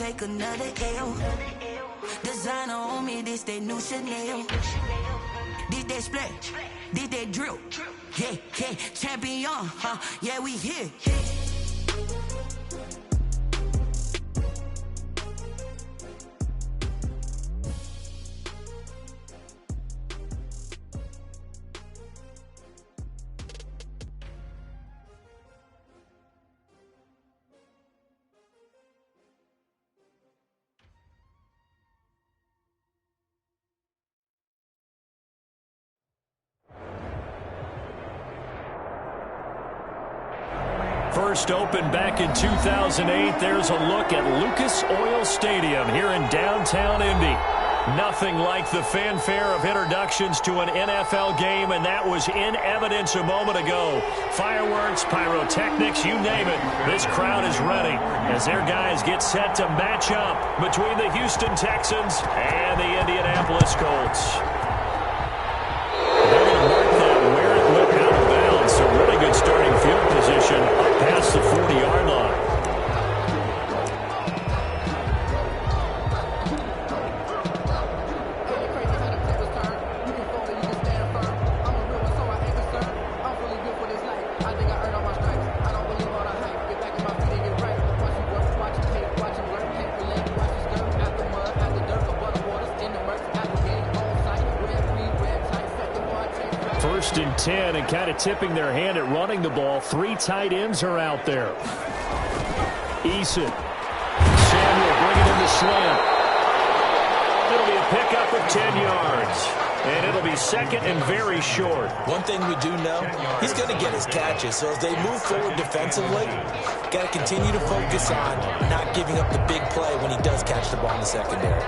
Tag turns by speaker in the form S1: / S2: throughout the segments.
S1: take another L. Designer on me, this that new Chanel. This that splash, this that drill. Yeah, yeah, champion, yeah, we here.
S2: First opened back in 2008. There's a look at Lucas Oil Stadium here in downtown Indy. Nothing like the fanfare of introductions to an NFL game, and that was in evidence a moment ago. Fireworks, pyrotechnics, you name it. This crowd is ready as their guys get set to match up between the Houston Texans and the Indianapolis Colts. They're going to mark that where it went out of bounds. So really good starting field position up past the 40-yard line. First and 10, and kind of tipping their hand at running the ball. Three tight ends are out there. Eason. Samuel bringing in the slant. It'll be a pickup of 10 yards. And it'll be second and very short.
S3: One thing we do know, he's going to get his catches. So as they move forward defensively, got to continue to focus on not giving up the big play when he does catch the ball in the secondary.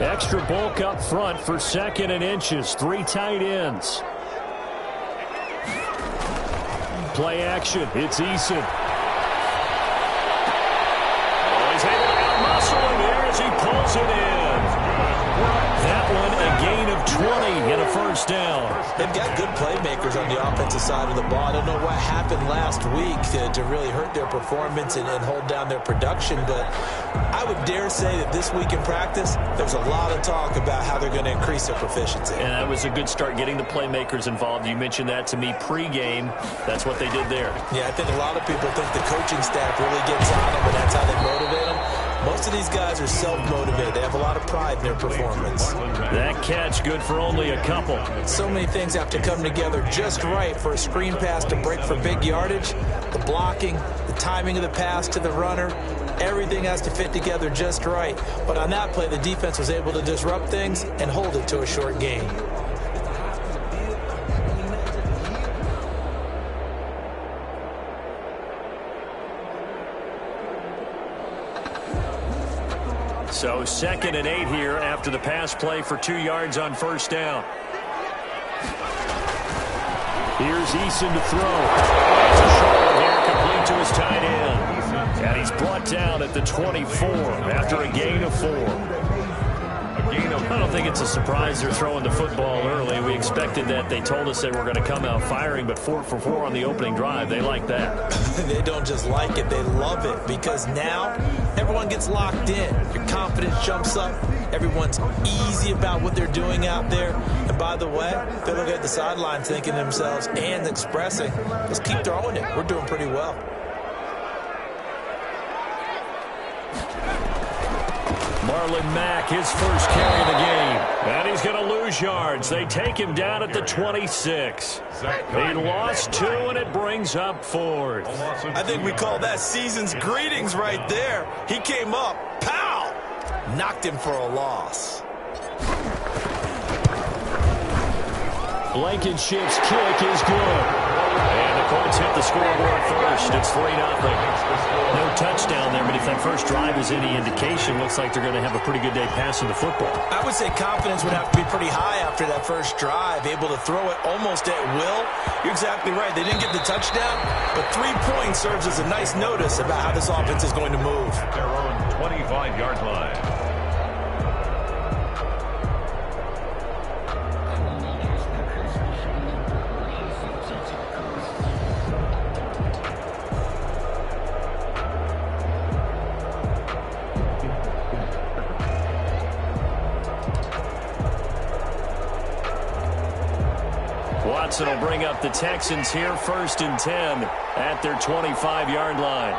S2: Extra bulk up front for second and inches. Three tight ends. Play action. It's Eason. Oh, he's able to out-muscle him here as he pulls it in. That one a gain of 20 and a first down.
S3: They've got good playmakers on the offensive side of the ball. I don't know what happened last week to really hurt their performance and hold down their production, but I would dare say that this week in practice, there's a lot of talk about how they're going to increase their proficiency.
S2: And that was a good start getting the playmakers involved. You mentioned that to me pregame. That's what they did there.
S3: Yeah, I think a lot of people think the coaching staff really gets on them, and that's how they motivate them. Most of these guys are self-motivated. They have a lot of pride in their performance.
S2: That catch good for only a couple.
S3: So many things have to come together just right for a screen pass to break for big yardage. The blocking, the timing of the pass to the runner, everything has to fit together just right. But on that play, the defense was able to disrupt things and hold it to a short gain.
S2: So second and 8 here after the pass play for 2 yards on first down. Here's Eason to throw. It's a short one here, complete to his tight end. And he's brought down at the 24 after a gain of 4. I don't think it's a surprise they're throwing the football early. We expected that. They told us they were going to come out firing, but 4 for 4 on the opening drive. They like that.
S3: They don't just like it, they love it, because now everyone gets locked in. Your confidence jumps up. Everyone's easy about what they're doing out there. And by the way, they look at the sideline thinking to themselves and expressing, let's keep throwing it. We're doing pretty well.
S2: Marlon Mack, his first carry of the game. And he's going to lose yards. They take him down at the 26. He lost 2, and it brings up 4th.
S3: I think we call that season's greetings right there. He came up, pow! Knocked him for a loss.
S2: Blankenship's kick is good. And the Colts hit the scoreboard first. It's 3-0. No touchdown there, but if that first drive is any indication, looks like they're going to have a pretty good day passing the football.
S3: I would say confidence would have to be pretty high after that first drive, able to throw it almost at will. You're exactly right. They didn't get the touchdown, but 3 points serves as a nice notice about how this offense is going to move.
S4: Their own 25-yard line.
S2: Watson will bring up the Texans here, 1st and 10 at their 25-yard line.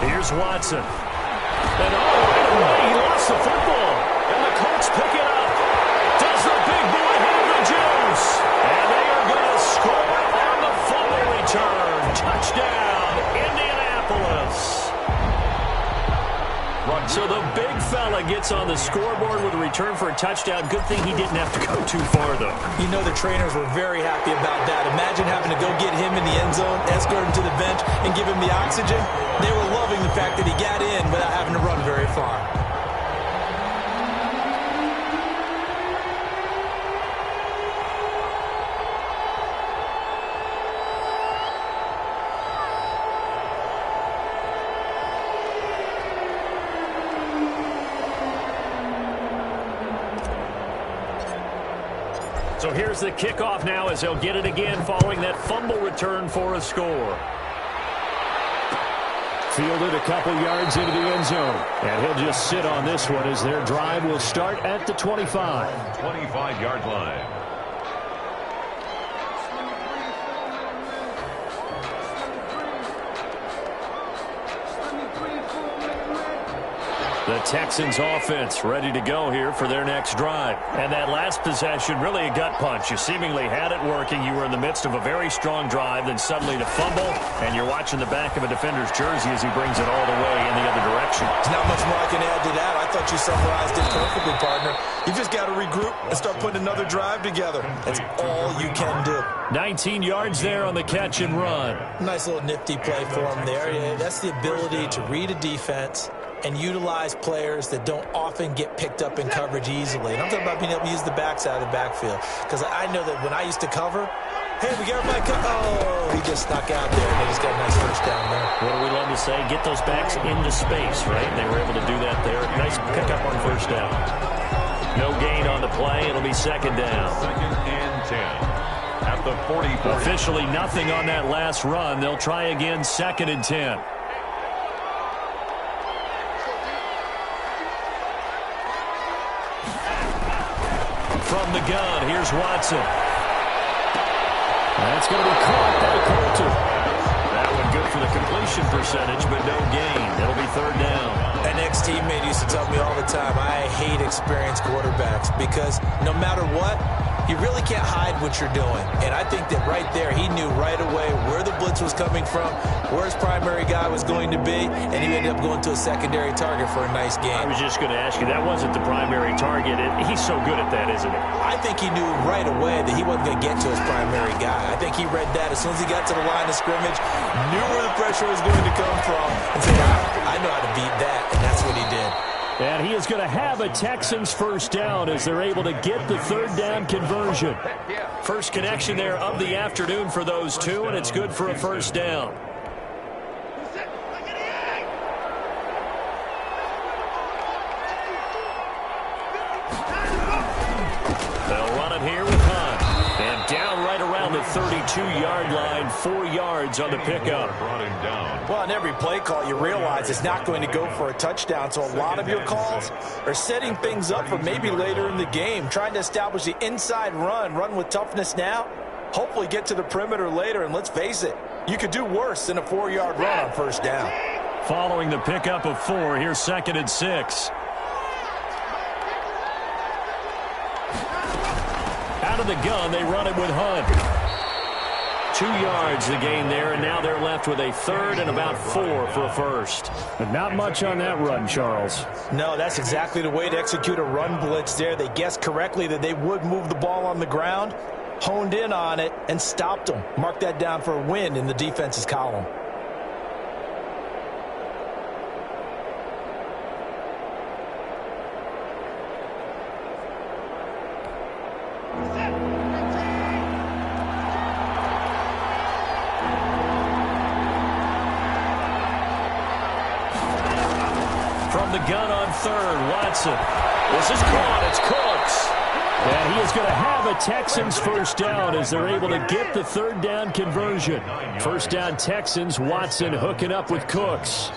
S2: Here's Watson. And right away, he lost the football. And the Colts pick it up. Does the big boy have the juice? And they are going to score on the fumble return. Touchdown, Indianapolis. So the big fella gets on the scoreboard with a return for a touchdown. Good thing he didn't have to go too far, though.
S3: You know the trainers were very happy about that. Imagine having to go get him in the end zone, escort him to the bench, and give him the oxygen. They were loving the fact that he got in without having to run very far.
S2: So here's the kickoff now as they'll get it again following that fumble return for a score. Fielded a couple yards into the end zone. And he'll just sit on this one as their drive will start at the 25.
S4: 25-yard line.
S2: The Texans offense ready to go here for their next drive. And that last possession, really a gut punch. You seemingly had it working. You were in the midst of a very strong drive, then suddenly to fumble, and you're watching the back of a defender's jersey as he brings it all the way in the other direction.
S3: There's not much more I can add to that. I thought you summarized it perfectly, partner. You just got to regroup and start putting another drive together. That's all you can do.
S2: 19 yards there on the catch and run.
S3: Nice little nifty play for him there. Yeah, that's the ability to read a defense and utilize players that don't often get picked up in coverage easily. And I'm talking about being able to use the backside of the backfield. Because I know that when I used to cover, hey, we got everybody oh, he just snuck out there, and they just got a nice first down there.
S2: What do we love to say? Get those backs into space, right? They were able to do that there. Nice pickup on first down. No gain on the play. It'll be 2nd down.
S4: 2nd and 10 at the 44.
S2: Officially nothing on that last run. They'll try again, 2nd and 10. From the gun, here's Watson. That's going to be caught by Colton. That one good for the completion percentage, but no gain. It'll be 3rd down.
S3: An ex-teammate used to tell me all the time, I hate experienced quarterbacks because no matter what, you really can't hide what you're doing. And I think that right there, he knew right away where the blitz was coming from, where his primary guy was going to be, and he ended up going to a secondary target for a nice game.
S2: I was just going to ask you, that wasn't the primary target. He's so good at that, isn't he?
S3: I think he knew right away that he wasn't going to get to his primary guy. I think he read that as soon as he got to the line of scrimmage, knew where the pressure was going to come from, and said, I know how to beat that, and that's what he did.
S2: And he is going to have a Texans first down as they're able to get the 3rd down conversion. First connection there of the afternoon for those two, and it's good for a first down. They'll run it here with Hunt. And down right around the 32-yard line, 4 yards on the pickup.
S4: Brought him down.
S3: Well, on every play call, you realize it's not going to go for a touchdown. So a lot of your calls are setting things up for maybe later in the game, trying to establish the inside run with toughness now, hopefully get to the perimeter later. And let's face it, you could do worse than a 4-yard run on first down.
S2: Following the pickup of 4, here's 2nd and 6. Out of the gun, they run it with Hunt. 2 yards the gain there, and now they're left with a 3rd and about 4 for a first. But not much on that run, Charles.
S3: No, that's exactly the way to execute a run blitz there. They guessed correctly that they would move the ball on the ground, honed in on it, and stopped them. Mark that down for a win in the defense's column.
S2: From the gun on 3rd, Watson. This is caught. It's Cooks. And he is going to have a Texans first down as they're able to get the 3rd down conversion. First down Texans, Watson hooking up with Cooks.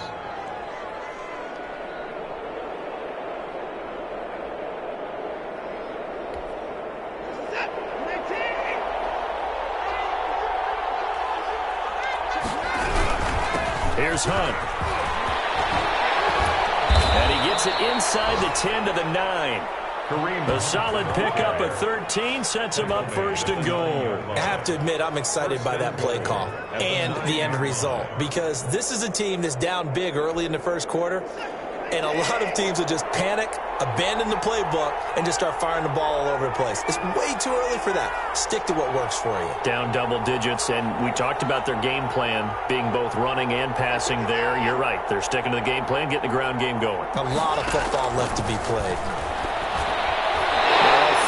S2: Here's Hunt. And he gets it inside the 10 to the 9. A solid pickup at 13 sets him up first and goal.
S3: I have to admit, I'm excited by that play call and the end result, because this is a team that's down big early in the first quarter, and a lot of teams will just panic, abandon the playbook, and just start firing the ball all over the place. It's way too early for that. Stick to what works for you.
S2: Down double digits, and we talked about their game plan being both running and passing there. You're right. They're sticking to the game plan, getting the ground game going.
S3: A lot of football left to be played.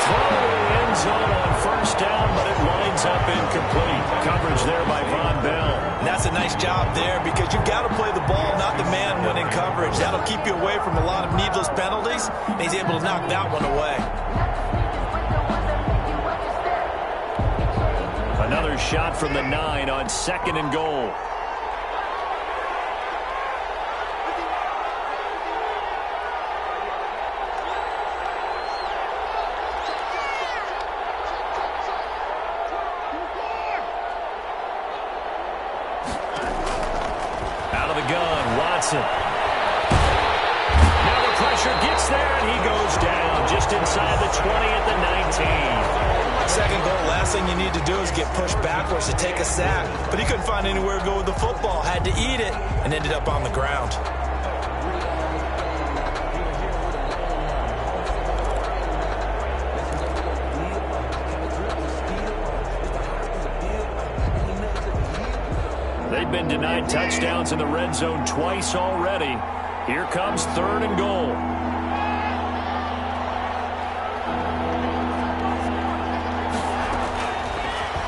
S2: Throw end zone on first down, but it winds up incomplete. Coverage there by Von Bell.
S3: And that's a nice job there, because you've got to play the ball, not the man when in coverage. That'll keep you away from a lot of needless penalties, and he's able to knock that one away.
S2: Another shot from the 9 on second and goal. Now the pressure gets there, and he goes down just inside the 20 at the 19.
S3: Second goal, last thing you need to do is get pushed backwards to take a sack. But he couldn't find anywhere to go with the football, had to eat it, and ended up on the ground.
S2: They've been denied touchdowns in the red zone twice already. Here comes third and goal.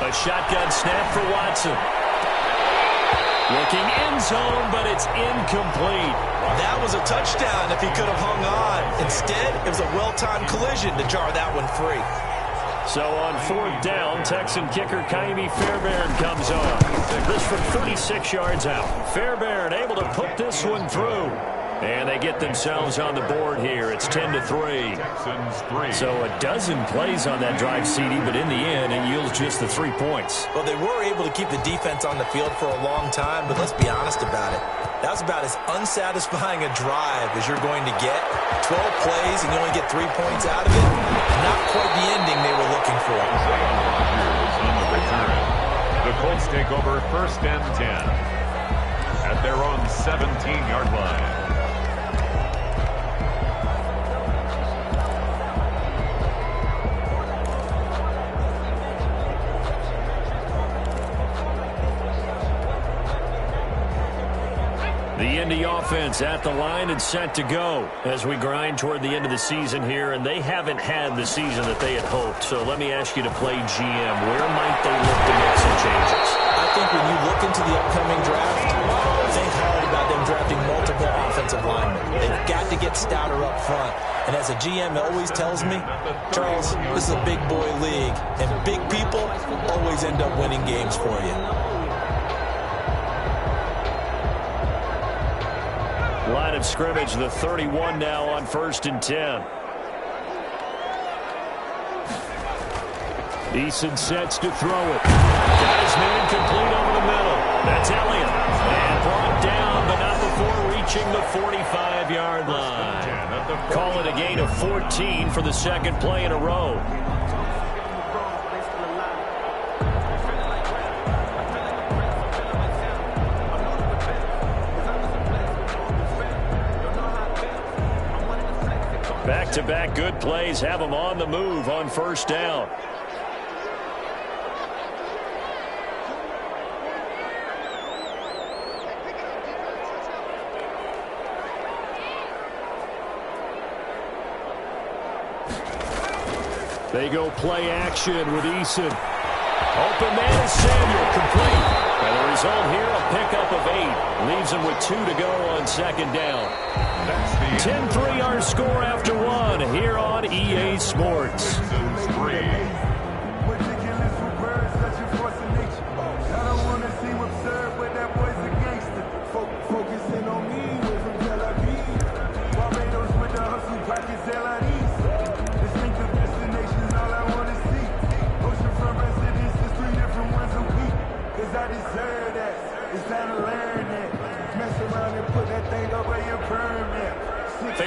S2: A shotgun snap for Watson. Looking end zone, but it's incomplete.
S3: That was a touchdown if he could have hung on. Instead, it was a well-timed collision to jar that one free.
S2: So on fourth down, Texan kicker Kaimi Fairbairn comes on. This from 36 yards out. Fairbairn able to put this one through. And they get themselves on the board here. It's 10-3. So a dozen plays on that drive, CD, but in the end, it yields just the 3 points.
S3: Well, they were able to keep the defense on the field for a long time, but let's be honest about it. That was about as unsatisfying a drive as you're going to get. 12 plays and you only get 3 points out of it. Not quite the ending they were looking for.
S4: The Colts take over first and 10 at their own 17-yard line.
S2: The Indy offense at the line and set to go as we grind toward the end of the season here, and they haven't had the season that they had hoped. So let me ask you to play GM. Where might they look to make some changes?
S3: I think when you look into the upcoming draft, think hard about them drafting multiple offensive linemen. They've got to get stouter up front. And as a GM always tells me, Charles, this is a big boy league, and big people always end up winning games for you.
S2: Line of scrimmage, the 31 now on first and 10. Eason sets to throw it. Got his man complete over the middle. That's Elliott. And brought down, but not before reaching the 45-yard line. Call it a gain of 14 for the second play in a row. Back-to-back good plays have them on the move on first down. They go play action with Eason. Open man is Samuel, complete. And the result here, a pickup of 8. Leaves them with 2 to go on second down. 10-3 our score after 1 here on EA Sports.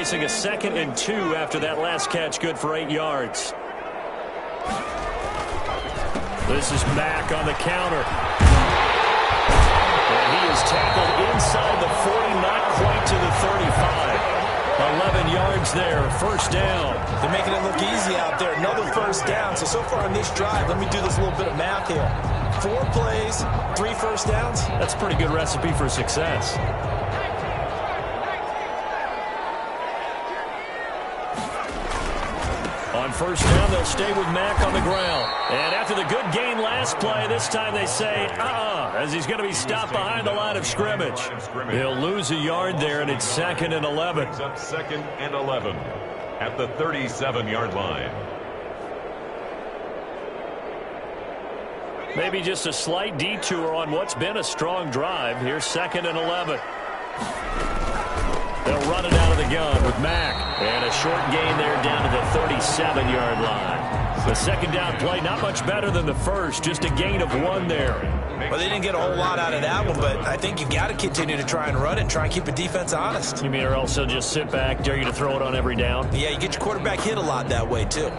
S2: facing a 2nd and 2 after that last catch, good for 8 yards. This is Mack on the counter. And he is tackled inside the 40, not quite to the 35. 11 yards there, first down.
S3: They're making it look easy out there. Another first down. So far on this drive, let me do this little bit of math here. 4 plays, 3 first downs.
S2: That's a pretty good recipe for success. On first down, they'll stay with Mack on the ground. And after the good gain last play, this time they say, as he's going to be stopped behind the line of scrimmage. They'll lose a yard there, and it's 2nd and 11.
S4: It's up 2nd and 11 at the 37-yard line.
S2: Maybe just a slight detour on what's been a strong drive. Here's 2nd and 11. They'll run it out of the gun with Mack. And a short gain there down to the 37-yard line. The second down play, not much better than the first. Just a gain of 1 there.
S3: Well, they didn't get a whole lot out of that one, but I think you've got to continue to try and run it and try and keep the defense honest.
S2: You mean or else they'll just sit back, dare you to throw it on every down?
S3: Yeah, you get your quarterback hit a lot that way, too.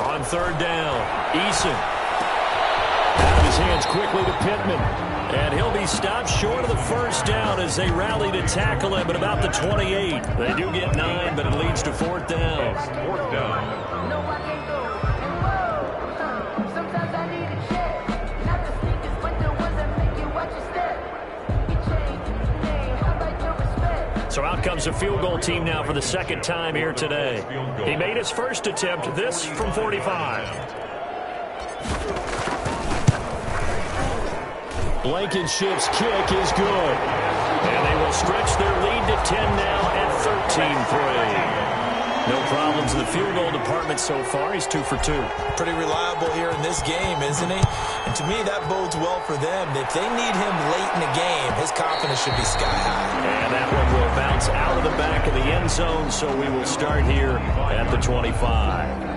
S2: On third down, Eason. Out of his hands quickly to Pittman. And he'll be stopped short of the first down as they rally to tackle him at about the 28. They do get 9, but it leads to 4th down.
S4: 4th down.
S2: So out comes a field goal team now for the 2nd time here today. He made his first attempt, this from 45. Blankenship's kick is good. And they will stretch their lead to 10 now at 13-3. No problems in the field goal department so far. He's 2 for 2.
S3: Pretty reliable here in this game, isn't he? And to me, that bodes well for them. If they need him late in the game, his confidence should be sky high.
S2: And that one will bounce out of the back of the end zone, so we will start here at the 25.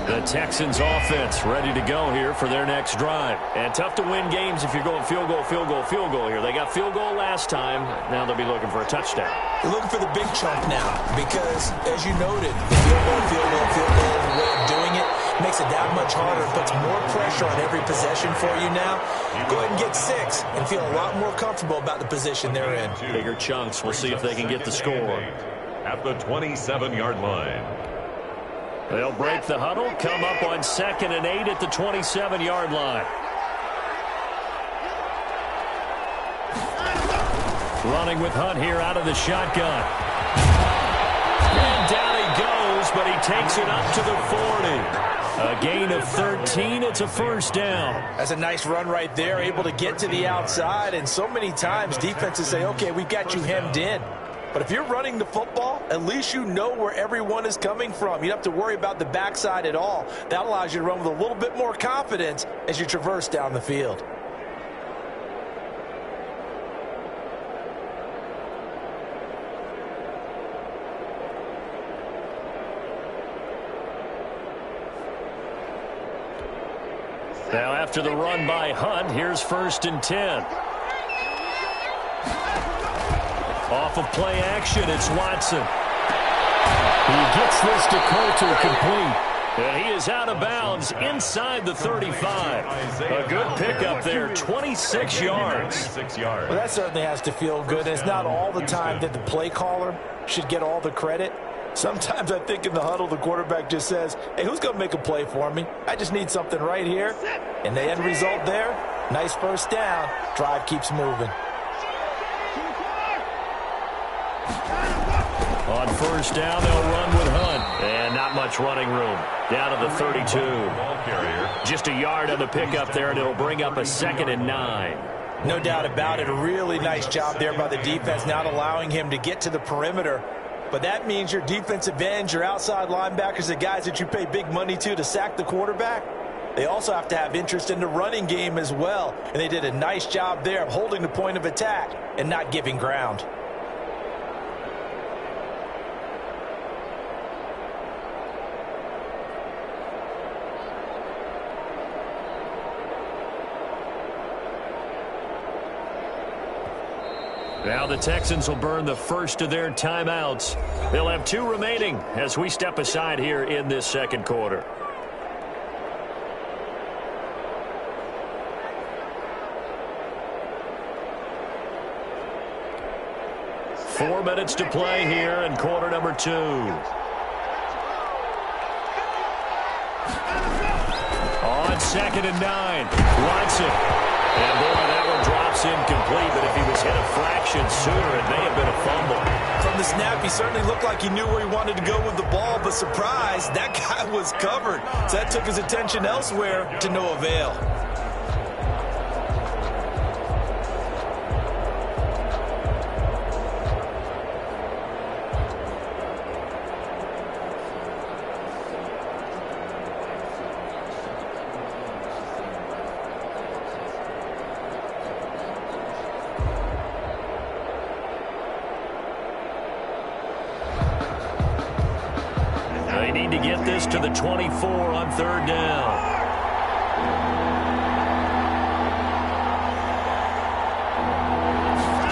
S2: The Texans offense ready to go here for their next drive. And tough to win games if you're going field goal, field goal, field goal here. They got field goal last time. Now they'll be looking for a touchdown.
S3: They're looking for the big chunk now because, as you noted, the field goal, the way of doing it makes it that much harder. It puts more pressure on every possession for you now. Go ahead and get 6 and feel a lot more comfortable about the position they're in.
S2: Bigger chunks. We'll see if they can get the score.
S4: At the 27-yard line.
S2: They'll break the huddle, come up on 2nd and 8 at the 27-yard line. Running with Hunt here out of the shotgun. And down he goes, but he takes it up to the 40. A gain of 13. It's a first down.
S3: That's a nice run right there, able to get to the outside. And so many times defenses say, okay, we've got you hemmed in. But if you're running the football, at least you know where everyone is coming from. You don't have to worry about the backside at all. That allows you to run with a little bit more confidence as you traverse down the field.
S2: Now after the run by Hunt, here's 1st and 10. Off of play action, it's Watson. He gets this to Coulter complete. And he is out of bounds inside the 35. A good pickup there, 26 yards.
S3: Well, that certainly has to feel good. It's not all the time that the play caller should get all the credit. Sometimes I think in the huddle, the quarterback just says, hey, who's going to make a play for me? I just need something right here. And the end result there, nice first down. Drive keeps moving.
S2: On first down, they'll run with Hunt. And not much running room. Down to the 32. Just a yard on the pickup there, and it'll bring up a 2nd and 9.
S3: No doubt about it. A really nice job there by the defense, not allowing him to get to the perimeter. But that means your defensive ends, your outside linebackers, the guys that you pay big money to sack the quarterback, they also have to have interest in the running game as well. And they did a nice job there of holding the point of attack and not giving ground.
S2: Now the Texans will burn the first of their timeouts. They'll have 2 remaining as we step aside here in this second quarter. Four minutes to play here in quarter number 2. On 2nd and 9, Watson. And boy, that one drops incomplete, but if he was hit a fraction sooner, it may have been a fumble.
S3: From the snap, he certainly looked like he knew where he wanted to go with the ball, but surprise, that guy was covered. So that took his attention elsewhere to no avail.
S2: They need to get this to the 24 on 3rd down.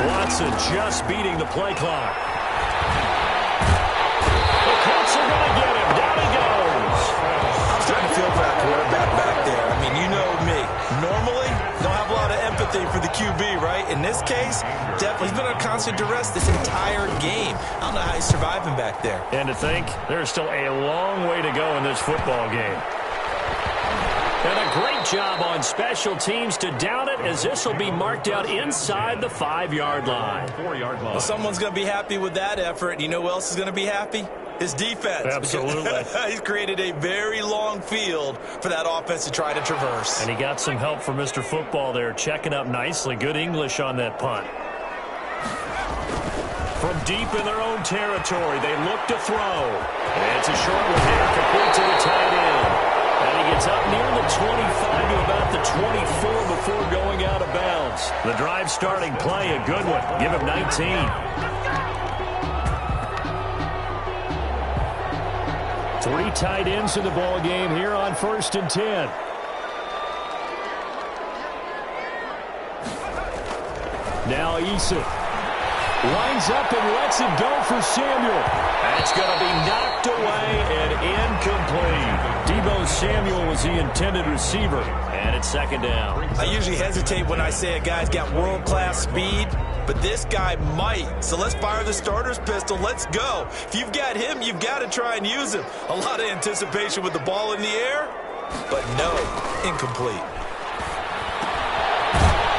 S2: Watson just beating the play clock. The Colts are going to get him. Down he goes.
S3: I'm starting to feel for that quarterback back there. I mean, you know me. Normally, don't have a lot of empathy for the QB, right? In this case, definitely he's been under constant duress this entire game. I don't know how he's surviving back there.
S2: And to think, there's still a long way to go in this football game. And a great job on special teams to down it, as this will be marked out inside the 5-yard line.
S4: 4-yard line.
S3: Well, someone's going to be happy with that effort. You know who else is going to be happy? His defense.
S2: Absolutely.
S3: He's created a very long field for that offense to try to traverse.
S2: And he got some help from Mr. Football there, checking up nicely. Good English on that punt. From deep in their own territory, they look to throw. And it's a short one here, complete to the tight end. And he gets up near the 25 to about the 24 before going out of bounds. The drive starting play, a good one. Give him 19. 3 tight ends in the ball game here on 1st and 10. Now Eason lines up and lets it go for Samuel. That's going to be knocked away and incomplete. Deebo Samuel was the intended receiver, and it's 2nd down.
S3: I usually hesitate when I say a guy's got world-class speed, but this guy might. So let's fire the starter's pistol. Let's go. If you've got him, you've got to try and use him. A lot of anticipation with the ball in the air, but no, incomplete.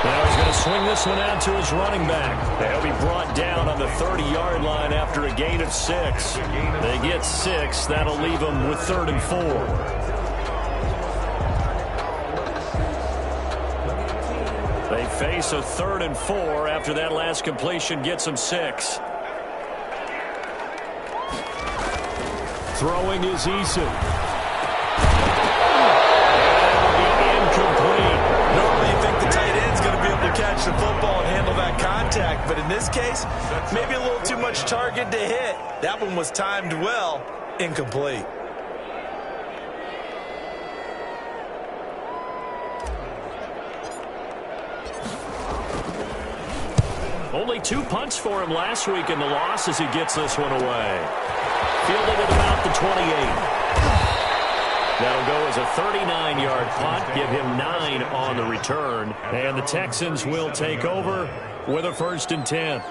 S2: Now he's going to swing this one out to his running back. They'll be brought down on the 30-yard line after a gain of 6. They get 6. That'll leave them with 3rd and 4. They face a 3rd and 4 after that last completion gets them 6. Throwing is Eason. That'll be incomplete.
S3: Normally you think the tight end's going to be able to catch the football and handle that contact, but in this case, maybe a little too much target to hit. That one was timed well, incomplete.
S2: Only 2 punts for him last week in the loss as he gets this one away. Fielded at about the 28. That'll go as a 39-yard punt, give him 9 on the return. And the Texans will take over with a 1st and 10.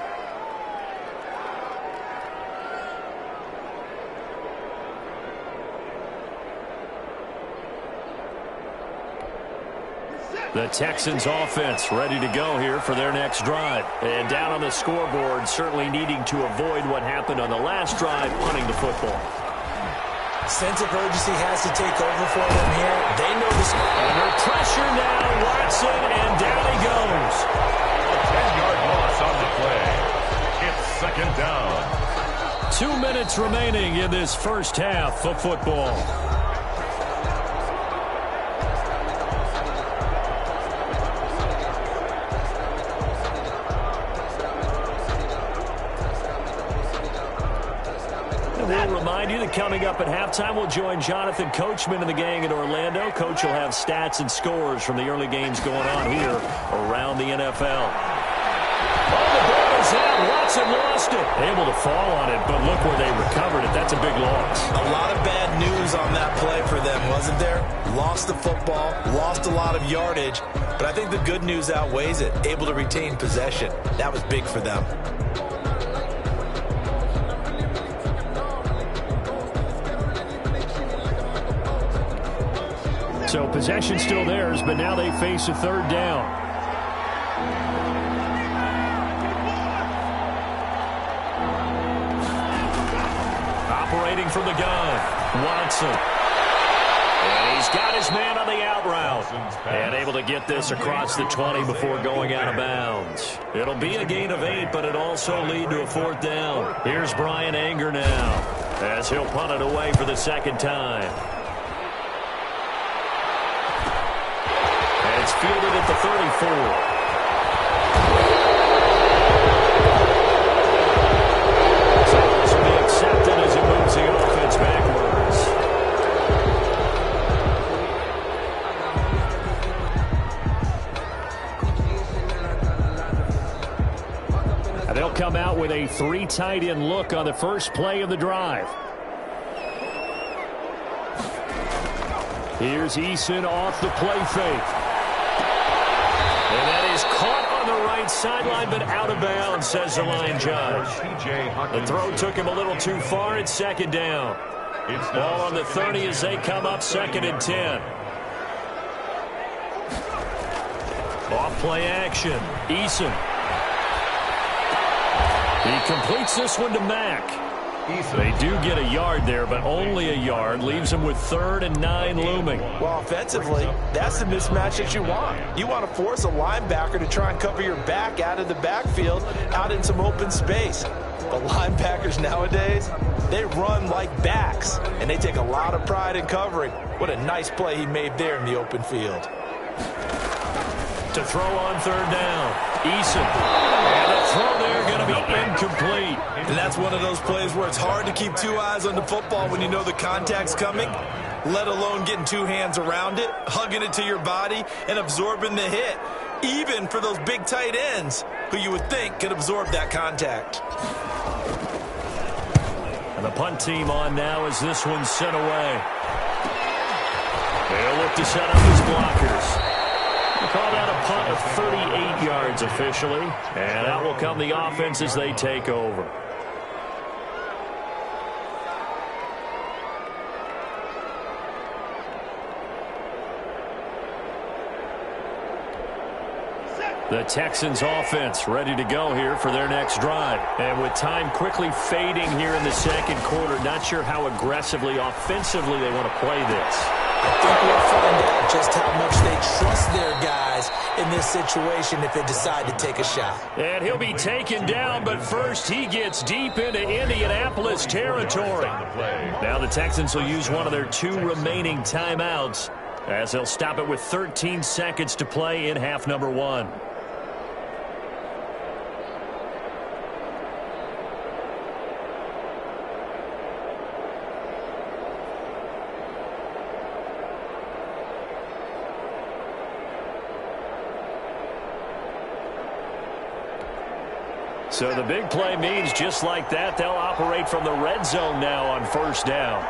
S2: The Texans offense ready to go here for their next drive. And down on the scoreboard, certainly needing to avoid what happened on the last drive, punting the football.
S3: Sense of urgency has to take over for them here. They know this.
S2: Under pressure now, Watson, and down he goes.
S4: A 10-yard loss on the play. It's 2nd down.
S2: 2 minutes remaining in this first half of football. We'll remind you that coming up at halftime, we'll join Jonathan Coachman and the gang in Orlando. Coach will have stats and scores from the early games going on here around the NFL. Oh, the ball is out. Watson lost it. Able to fall on it, but look where they recovered it. That's a big loss.
S3: A lot of bad news on that play for them, wasn't there? Lost the football, lost a lot of yardage, but I think the good news outweighs it. Able to retain possession. That was big for them.
S2: So possession still theirs, but now they face a third down. Operating from the gun, Watson. And he's got his man on the out route. And able to get this across the 20 before going out of bounds. It'll be a gain of 8, but it'll also lead to a fourth down. Here's Brian Anger now, as he'll punt it away for the second time. It's fielded at the 34. So this will be accepted as it moves the offense backwards. And they'll come out with a 3 tight end look on the first play of the drive. Here's Eason off the play fake. And that is caught on the right sideline, but out of bounds, says the line judge. The throw took him a little too far. It's second down. Ball on the 30 as they come up, 2nd and 10. Off play action. Eason. He completes this one to Mack. They do get a yard there, but only a yard. Leaves them with 3rd and 9 looming.
S3: Well, offensively, that's the mismatch that you want. You want to force a linebacker to try and cover your back out of the backfield, out in some open space. But linebackers nowadays, they run like backs, and they take a lot of pride in covering. What a nice play he made there in the open field.
S2: To throw on 3rd down, Eason. And the throw there going to be incomplete.
S3: And that's one of those plays where it's hard to keep 2 eyes on the football when you know the contact's coming, let alone getting 2 hands around it, hugging it to your body, and absorbing the hit, even for those big tight ends who you would think could absorb that contact.
S2: And the punt team on now as this one's sent away. They'll look to set up his blockers. We'll call that a punt of 38 yards officially. And out will come the offense as they take over. The Texans offense ready to go here for their next drive. And with time quickly fading here in the second quarter, not sure how aggressively, offensively they want to play this.
S3: I think we'll find out just how much they trust their guys in this situation if they decide to take a shot.
S2: And he'll be taken down, but first he gets deep into Indianapolis territory. Now the Texans will use one of their 2 remaining timeouts as they'll stop it with 13 seconds to play in half number 1. So the big play means just like that, they'll operate from the red zone now on 1st down.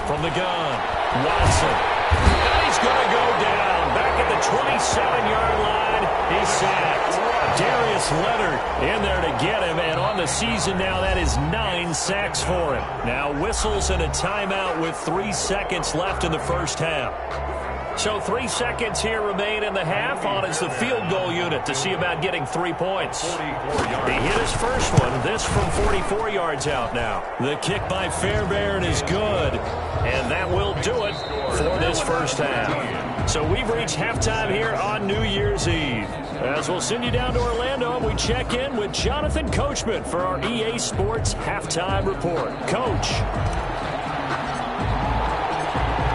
S2: From the gun, Watson. And he's going to go down. Back at the 27-yard line, he's sacked. Darius Leonard in there to get him, and on the season now, that is 9 sacks for him. Now whistles and a timeout with 3 seconds left in the first half. So 3 seconds here remain in the half. On is the field goal unit to see about getting 3 points. He hit his first one. This from 44 yards out now. The kick by Fairbairn is good. And that will do it for this first half. So we've reached halftime here on New Year's Eve. As we'll send you down to Orlando, we check in with Jonathan Coachman for our EA Sports Halftime Report. Coach.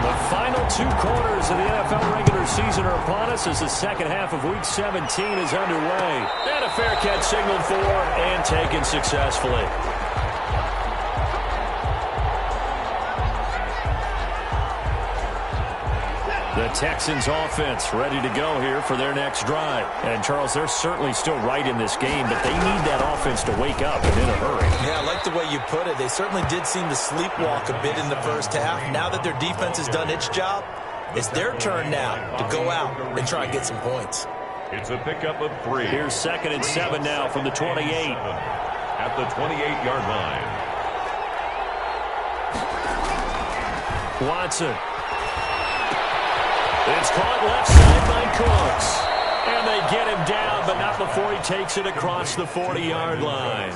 S2: The final 2 quarters of the NFL regular season are upon us as the second half of Week 17 is underway. And a fair catch signaled for and taken successfully. The Texans offense ready to go here for their next drive. And, Charles, they're certainly still right in this game, but they need that offense to wake up and in a hurry.
S3: Yeah, I like the way you put it. They certainly did seem to sleepwalk a bit in the first half. Now that their defense has done its job, it's their turn now to go out and try and get some points.
S4: It's a pickup of 3.
S2: Here's 2nd and 7 now from the 28.
S4: At the 28-yard line.
S2: Watson. It's caught left side by Cooks. And they get him down, but not before he takes it across the 40-yard line.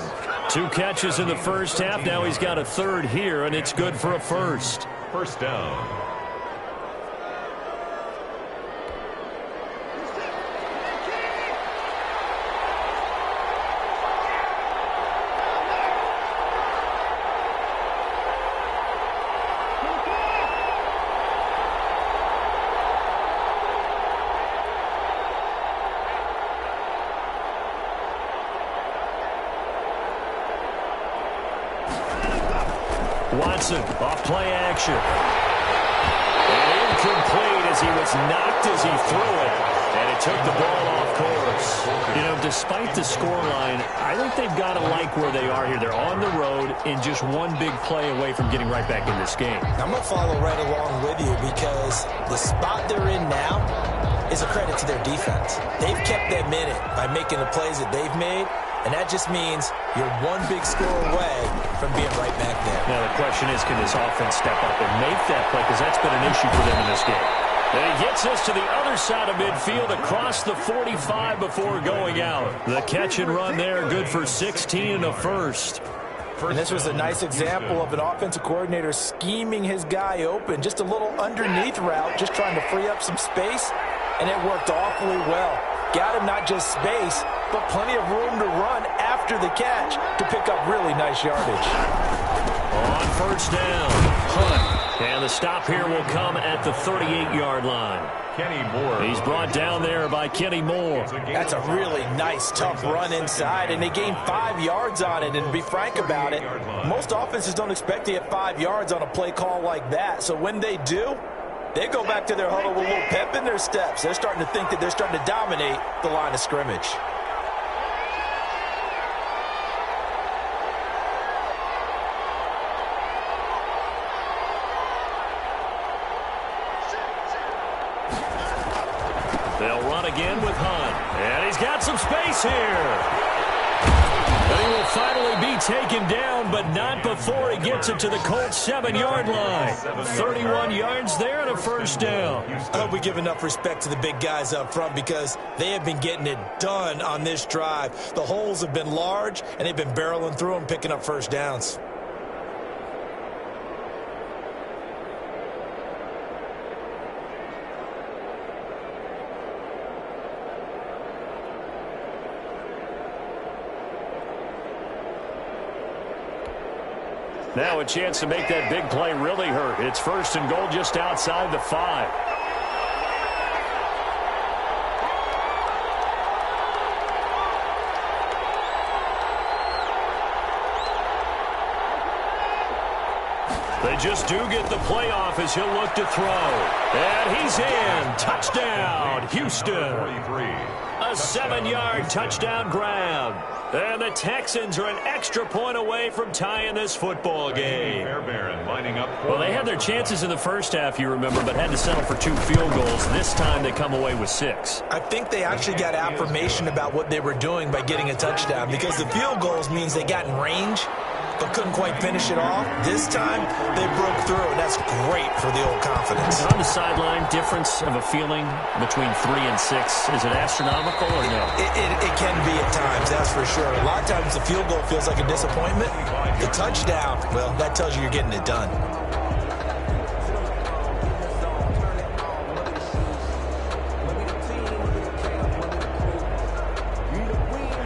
S2: 2 catches in the first half. Now he's got a 3rd here, and it's good for a first.
S4: First down.
S2: Watson, off play action. And incomplete as he was knocked as he threw it. And it took the ball off course. You know, despite the scoreline, I think they've got to like where they are here. They're on the road and just one big play away from getting right back in this game.
S3: I'm going to follow right along with you because the spot they're in now is a credit to their defense. They've kept them in it by making the plays that they've made. And that just means you're one big score away from being right back there.
S2: Now the question is, can this offense step up and make that play? Because that's been an issue for them in this game. And he gets us to the other side of midfield across the 45 before going out. The catch and run there, good for 16 and a first.
S3: And this was a nice example of an offensive coordinator scheming his guy open. Just a little underneath route, just trying to free up some space. And it worked awfully well. Got him not just space, but plenty of room to run after the catch to pick up really nice yardage.
S2: On first down, Hunt. And the stop here will come at the 38-yard line.
S4: Kenny Moore.
S2: He's brought down there by Kenny Moore.
S3: That's a really nice, tough run inside, and they gained 5 yards on it. And to be frank about it, most offenses don't expect to get 5 yards on a play call like that. So when they do, they go back to their huddle with a little pep in their steps. They're starting to think that they're starting to dominate the line of scrimmage.
S2: They'll run again with Hunt. And he's got some space here. And he will finally be taken down, but not before he gets it to the Colts' 7-yard line. 31 yards there and a first down.
S3: I hope we give enough respect to the big guys up front because they have been getting it done on this drive. The holes have been large, and they've been barreling through them, picking up first downs.
S2: Now a chance to make that big play really hurt. It's first and goal just outside the 5. They just do get the playoff as he'll look to throw. And he's in. Touchdown, Houston.
S4: 43.
S2: A 7-yard touchdown grab. And the Texans are an extra point away from tying this football game.
S4: Fairbairn lining up.
S2: Well, they had their chances in the first half, you remember, but had to settle for 2 field goals. This time they come away with 6.
S3: I think they actually got affirmation about what they were doing by getting a touchdown because the field goals means they got in range. but couldn't quite finish it off. This time, they broke through, and that's great for the old confidence.
S2: On the sideline, difference of a feeling between 3 and 6. Is it astronomical or no?
S3: It can be at times, that's for sure. A lot of times the field goal feels like a disappointment. The touchdown, well, that tells you you're getting it done.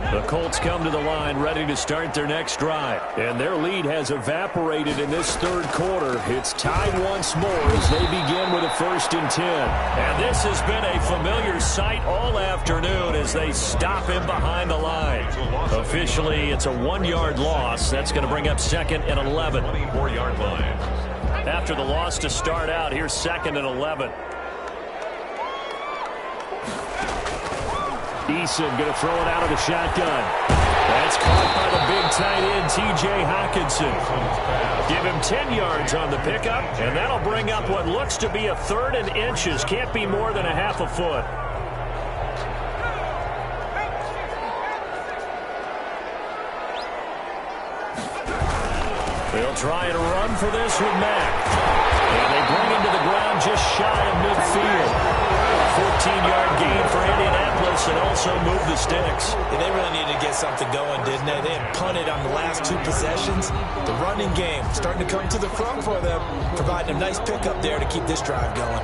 S2: The Colts come to the line ready to start their next drive. And their lead has evaporated in this third quarter. It's tied once more as they begin with a 1st and 10. And this has been a familiar sight all afternoon as they stop him behind the line. Officially, it's a 1-yard loss. That's going to bring up 2nd and 11.
S4: 24-yard line.
S2: After the loss to start out, here's 2nd and 11. Eason going to throw it out of the shotgun. That's caught by the big tight end, T.J. Hockenson. Give him 10 yards on the pickup, and that'll bring up what looks to be a 3rd and inches. Can't be more than a half a foot. They'll try and run for this with Mack. And they bring him to the ground just shy of midfield. 14-yard gain for Indianapolis and also move the sticks.
S3: Yeah, they really needed to get something going, didn't they? They had punted on the last 2 possessions. The running game starting to come to the front for them, providing a nice pickup there to keep this drive going.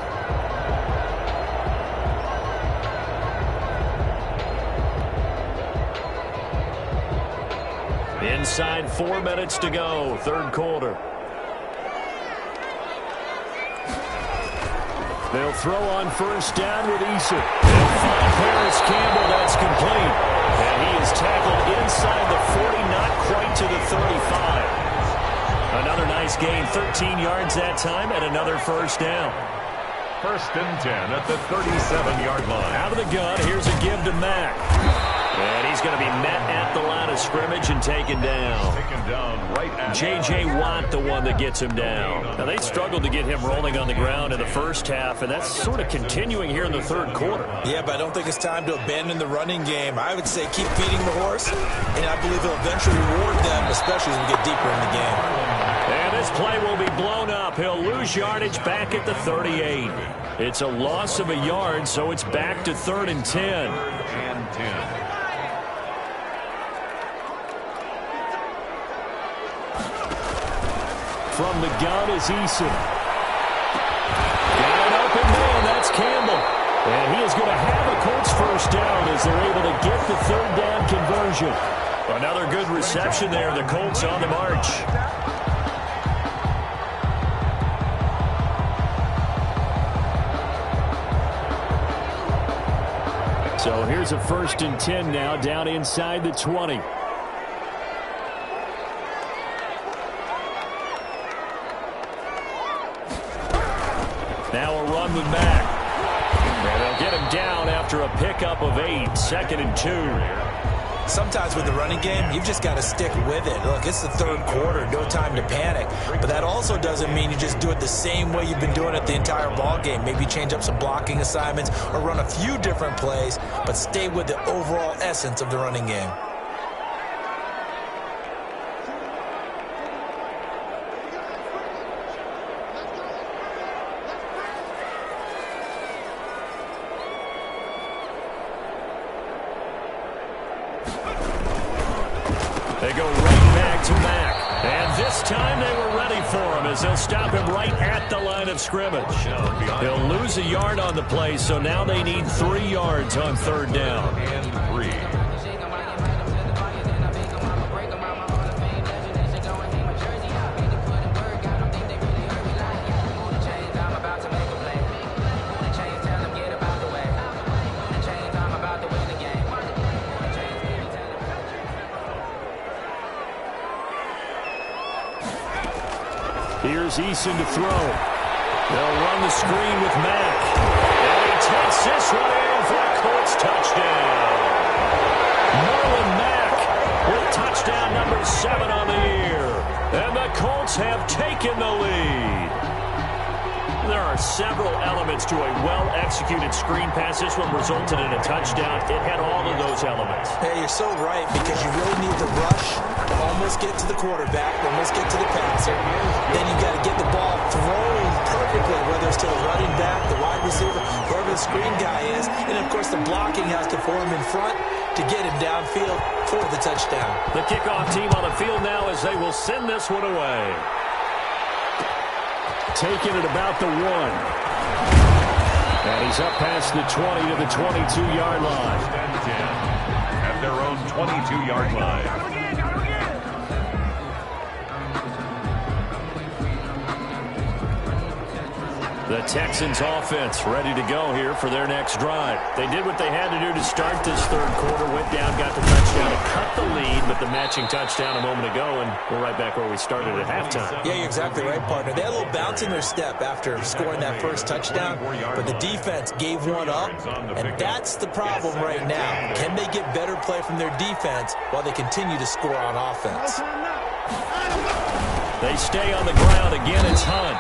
S2: Inside 4 minutes to go, third quarter. They'll throw on 1st down with Eason. They'll find Paris Campbell. That's complete. And he is tackled inside the 40, not quite to the 35. Another nice gain, 13 yards that time, and another 1st down.
S4: 1st and 10 at the 37-yard line.
S2: Out of the gun, here's a give to Mack. And he's going to be met at the line of scrimmage and taken down.
S4: Taken down right at
S2: J.J. Watt, the one that gets him down. Now, they struggled to get him rolling on the ground in the first half, and that's sort of continuing here in the third quarter.
S3: Yeah, but I don't think it's time to abandon the running game. I would say keep feeding the horse, and I believe he'll eventually reward them, especially as we get deeper in the game.
S2: And this play will be blown up. He'll lose yardage back at the 38. It's a loss of a yard, so it's back to 3rd and 10.
S4: 3rd and 10.
S2: From the gun is Eason. Got an open man. That's Campbell. And he is going to have a Colts 1st down as they're able to get the 3rd down conversion. Another good reception there. The Colts on the march. So here's a 1st and 10 now down inside the 20. Now a run with Mack. And they'll get him down after a pickup of 8. 2nd and 2.
S3: Sometimes with the running game, you've just got to stick with it. Look, it's the third quarter, no time to panic. But that also doesn't mean you just do it the same way you've been doing it the entire ball game. Maybe change up some blocking assignments or run a few different plays, but stay with the overall essence of the running game.
S2: They go right back to Mack. And this time they were ready for him as they'll stop him right at the line of scrimmage. They'll lose a yard on the play, so now they need 3 yards on 3rd down.
S4: And 3.
S2: Here's Eason to throw. They'll run the screen with Mack. And he takes this one in for a Colts touchdown. Marlon Mack with touchdown number 7 on the year. And the Colts have taken the lead. There are several elements to a well-executed screen pass. This one resulted in a touchdown. It had all of those elements.
S3: Hey, you're so right, because you really need to rush, almost get to the quarterback, almost get to the passer. Then you got to get the ball thrown perfectly, whether it's to the running back, the wide receiver, whoever the screen guy is. And, of course, the blocking has to form in front to get him downfield for the touchdown.
S2: The kickoff team on the field now as they will send this one away. Taking it about the 1. And he's up past the 20 to the 22-yard line.
S4: At their own 22-yard line.
S2: The Texans offense ready to go here for their next drive. They did what they had to do to start this third quarter. Went down, got the touchdown to cut the lead, but the matching touchdown a moment ago, and we're right back where we started at halftime.
S3: Yeah, you're exactly right, partner. They had a little bounce in their step after scoring that first touchdown, but the defense gave one up, and that's the problem right now. Can they get better play from their defense while they continue to score on offense?
S2: They stay on the ground. Again, it's Hunt.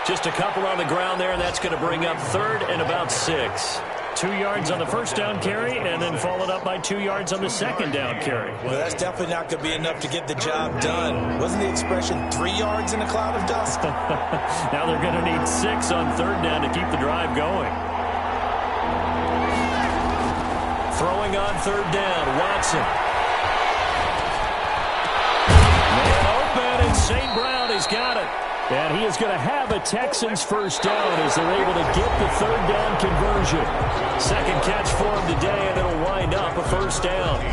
S2: Just a couple on the ground there, and that's going to bring up third and about 6. 2 yards on the first down carry, and then followed up by 2 yards on the second down carry.
S3: Well, that's definitely not going to be enough to get the job done. Wasn't the expression 3 yards in a cloud of dust?
S2: Now they're going to need 6 on third down to keep the drive going. Throwing on third down, Watson. Man open, and St. Brown has got it. And he is going to have a Texans first down as they're able to get the third down conversion. Second catch for him today, and it'll wind up a first down.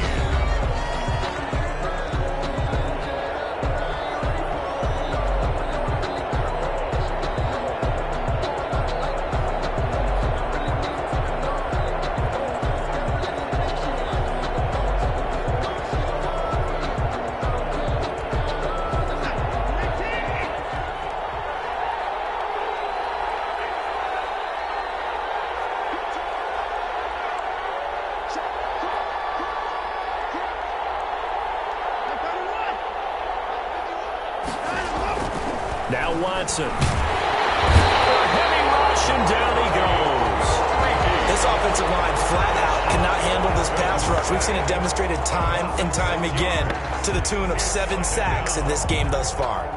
S2: Now Watson. Heavy rush, and down he goes.
S3: This offensive line flat out cannot handle this pass rush. We've seen it demonstrated time and time again to the tune of 7 sacks in this game thus far.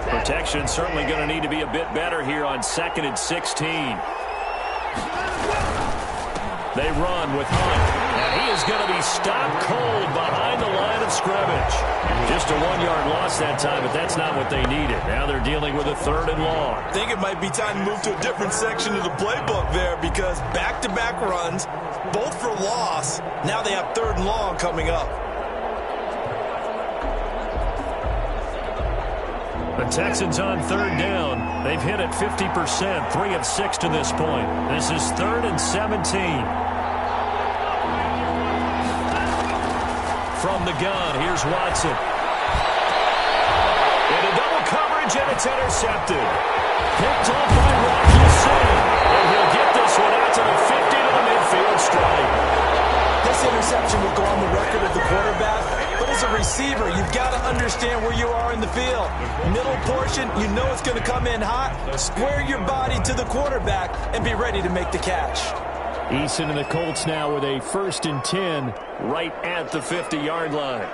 S2: Protection certainly going to need to be a bit better here on 2nd and 16. They run with Hunt, and he is going to be stopped cold behind the line of scrimmage. Just a 1-yard loss that time, but that's not what they needed. Now they're dealing with a 3rd and long.
S3: I think it might be time to move to a different section of the playbook there, because back-to-back runs, both for loss. Now they have 3rd and long coming up.
S2: The Texans on 3rd down. They've hit it 50%, 3 of 6 to this point. This is 3rd and 17. From the gun, here's Watson. Into double coverage, and it's intercepted. Picked off by Rocky Singh. And he'll get this one out to the 50 to the midfield stripe.
S3: This interception will go on the record of the quarterback, but as a receiver, you've got to understand where you are in the field. Middle portion, you know it's going to come in hot. Square your body to the quarterback and be ready to make the catch.
S2: Eason and the Colts now with a 1st and 10 right at the 50-yard line.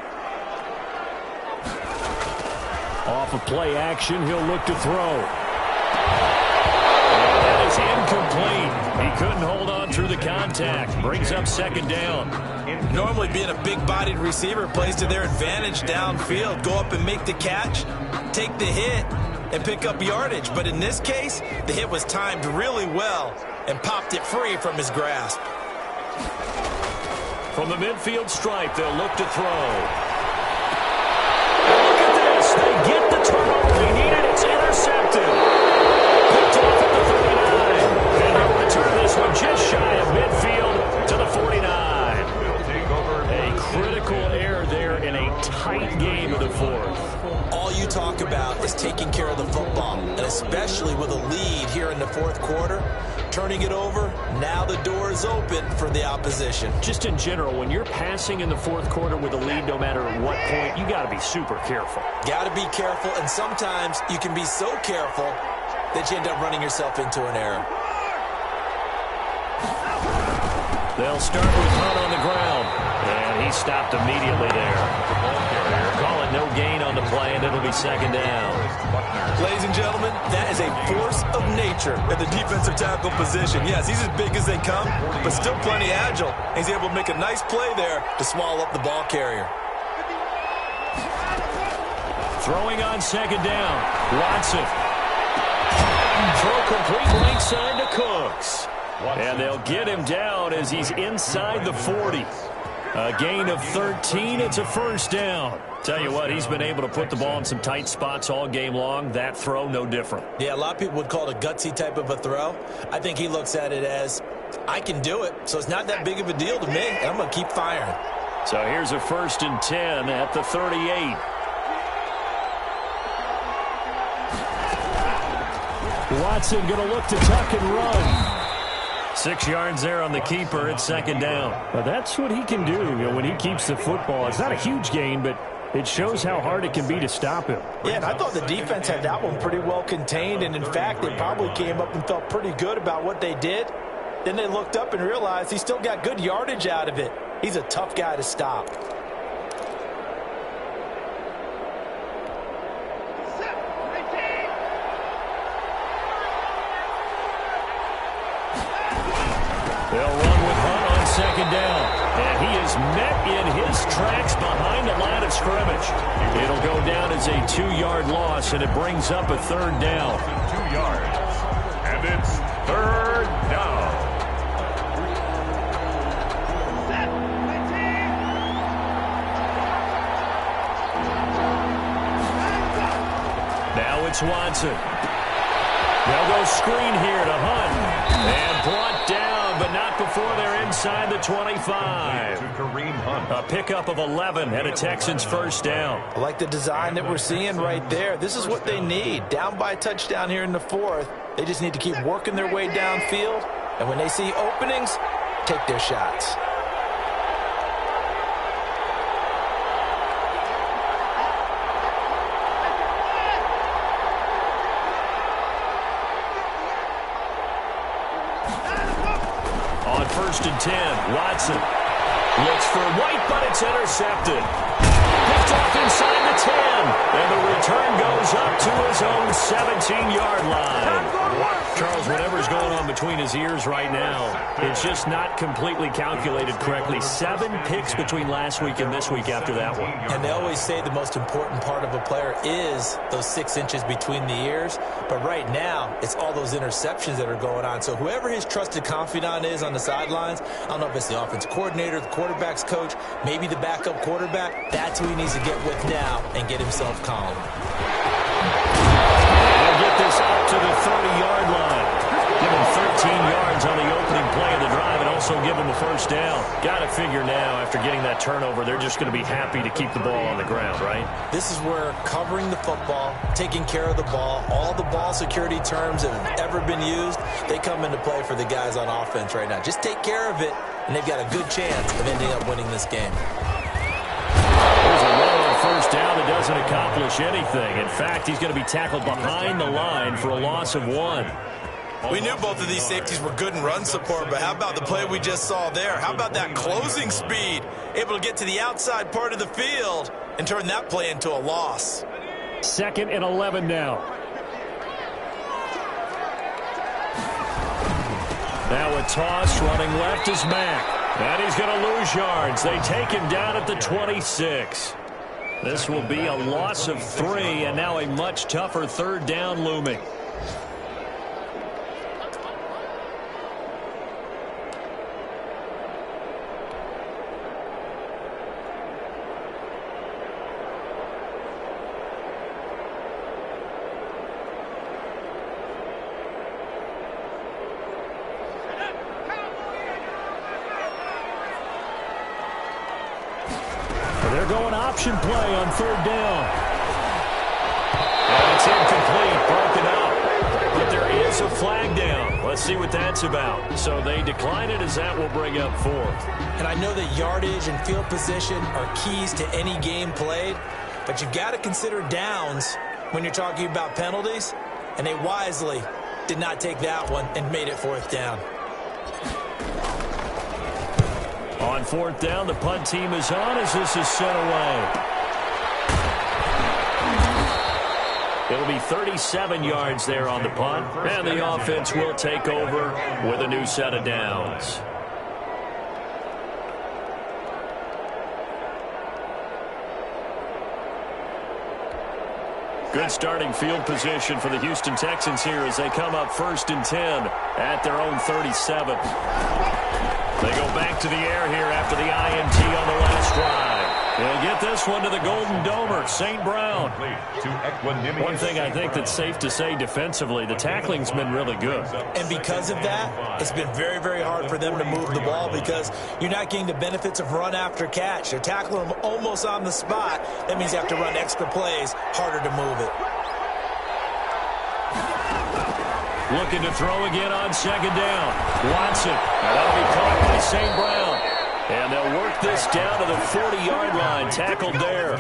S2: Off of play action, he'll look to throw. That is incomplete. He couldn't hold on through the contact. Brings up 2nd down.
S3: Normally being a big-bodied receiver plays to their advantage downfield. Go up and make the catch, take the hit, and pick up yardage. But in this case, the hit was timed really well and popped it free from his grasp.
S2: From the midfield stripe, they'll look to throw. And look at this. They get the turnover they needed. It's intercepted. Picked off at the 39. And they'll return this one just shy of midfield to the 49. A critical error there in a tight game of the 4th.
S3: All you talk about about is taking care of the football, and especially with a lead here in the fourth quarter. Turning it over, now the door is open for the opposition.
S2: Just in general, when you're passing in the fourth quarter with a lead, no matter what point, you got to be super careful.
S3: Got to be careful, and sometimes you can be so careful that you end up running yourself into an error.
S2: They'll start with Hunt on the ground, and he stopped immediately there. Call it no gain on the play, and it'll be second down.
S3: Ladies and gentlemen, that is a force of nature at the defensive tackle position. Yes, he's as big as they come, but still plenty agile. He's able to make a nice play there to swallow up the ball carrier.
S2: Throwing on second down, Watson. Throw complete link side to Cooks. And they'll get him down as he's inside the 40. A gain of 13. It's a first down. Tell you what, he's been able to put the ball in some tight spots all game long. That throw, no different.
S3: Yeah, a lot of people would call it a gutsy type of a throw. I think he looks at it as, I can do it, so it's not that big of a deal to me, and I'm going to keep firing.
S2: So here's a 1st and 10 at the 38. Watson going to look to tuck and run. 6 yards there on the keeper. It's second down. Well, that's what he can do, when he keeps the football. It's not a huge gain, but it shows how hard it can be to stop him.
S3: Yeah, and I thought the defense had that one pretty well contained, and in fact, they probably came up and felt pretty good about what they did. Then they looked up and realized he still got good yardage out of it. He's a tough guy to stop.
S2: They'll run with Hunt on second down. And he is met in his tracks behind the line of scrimmage. It'll go down as a 2-yard loss, and it brings up a third down.
S4: 2 yards. And it's third down.
S2: Now it's Watson. They'll go screen here to Hunt. And brought down, but not before they're inside the 25. A pickup of 11 and a Texans first down.
S3: I like the design that we're seeing right there. This is what they need. Down by a touchdown here in the fourth. They just need to keep working their way downfield. And when they see openings, take their shots.
S2: On 1st and 10, Watson looks for White, but it's intercepted. Picked off inside the 10, and the return goes up to his own 17-yard line. Charles, whatever's going on between his ears right now, it's just not completely calculated correctly. 7 picks between last week and this week after that one.
S3: And they always say the most important part of a player is those 6 inches between the ears. But right now, it's all those interceptions that are going on. So whoever his trusted confidant is on the sidelines, I don't know if it's the offensive coordinator, the quarterback's coach, maybe the backup quarterback, that's who he needs to get with now and get himself calm.
S2: They'll get this up to the 30-yard line. Give him 13 yards on the opening play of the drive and also give him the first down. Got to figure now, after getting that turnover, they're just going to be happy to keep the ball on the ground, right?
S3: This is where covering the football, taking care of the ball, all the ball security terms that have ever been used, they come into play for the guys on offense right now. Just take care of it, and they've got a good chance of ending up winning this game.
S2: There's a run on first down that doesn't accomplish anything. In fact, he's going to be tackled behind the line for a loss of 1.
S3: We knew both of these safeties were good in run support, but how about the play we just saw there? How about that closing speed? Able to get to the outside part of the field and turn that play into a loss.
S2: 2nd and 11 now. Now a toss, running left is Mack. And he's going to lose yards. They take him down at the 26. This will be a loss of 3, and now a much tougher third down looming. They're going option play on third down. It's incomplete, broken up. But there is a flag down. Let's see what that's about. So they decline it as that will bring up fourth.
S3: And I know that yardage and field position are keys to any game played, but you've got to consider downs when you're talking about penalties, and they wisely did not take that one and made it fourth down.
S2: On fourth down, the punt team is on as this is sent away. It'll be 37 yards there on the punt, and the offense will take over with a new set of downs. Good starting field position for the Houston Texans here as they come up 1st and 10 at their own 37. They go back to the air here after the INT on the last drive. They'll get this one to the Golden Domer, St. Brown. One thing I think that's safe to say defensively, the tackling's been really good.
S3: And because of that, it's been very, very hard for them to move the ball because you're not getting the benefits of run after catch. They're tackling them almost on the spot. That means you have to run extra plays, harder to move it.
S2: Looking to throw again on 2nd down. Watson. That'll be caught by St. Brown. And they'll work this down to the 40-yard line. Tackled there.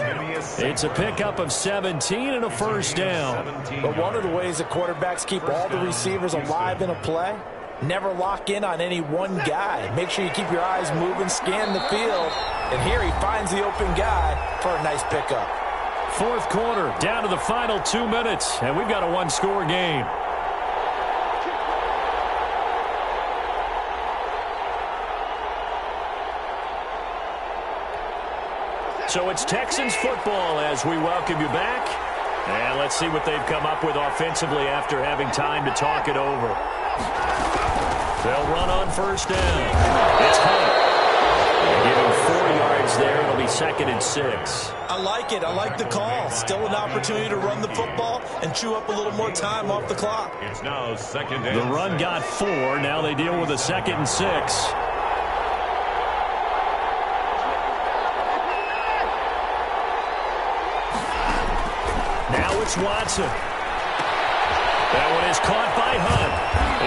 S2: It's a pickup of 17 and a 1st down.
S3: But one of the ways that quarterbacks keep all the receivers alive in a play, never lock in on any one guy. Make sure you keep your eyes moving, scan the field. And here he finds the open guy for a nice pickup.
S2: Fourth quarter, down to the final 2 minutes. And we've got a one-score game. So it's Texans football as we welcome you back. And let's see what they've come up with offensively after having time to talk it over. They'll run on 1st down. It's Hunt. They give him 4 yards there. It'll be 2nd and 6.
S3: I like it. I like the call. Still an opportunity to run the football and chew up a little more time off the clock.
S4: It's now 2nd and
S2: The run got 4. Now they deal with a 2nd and 6. It's Watson. That one is caught by Hunt.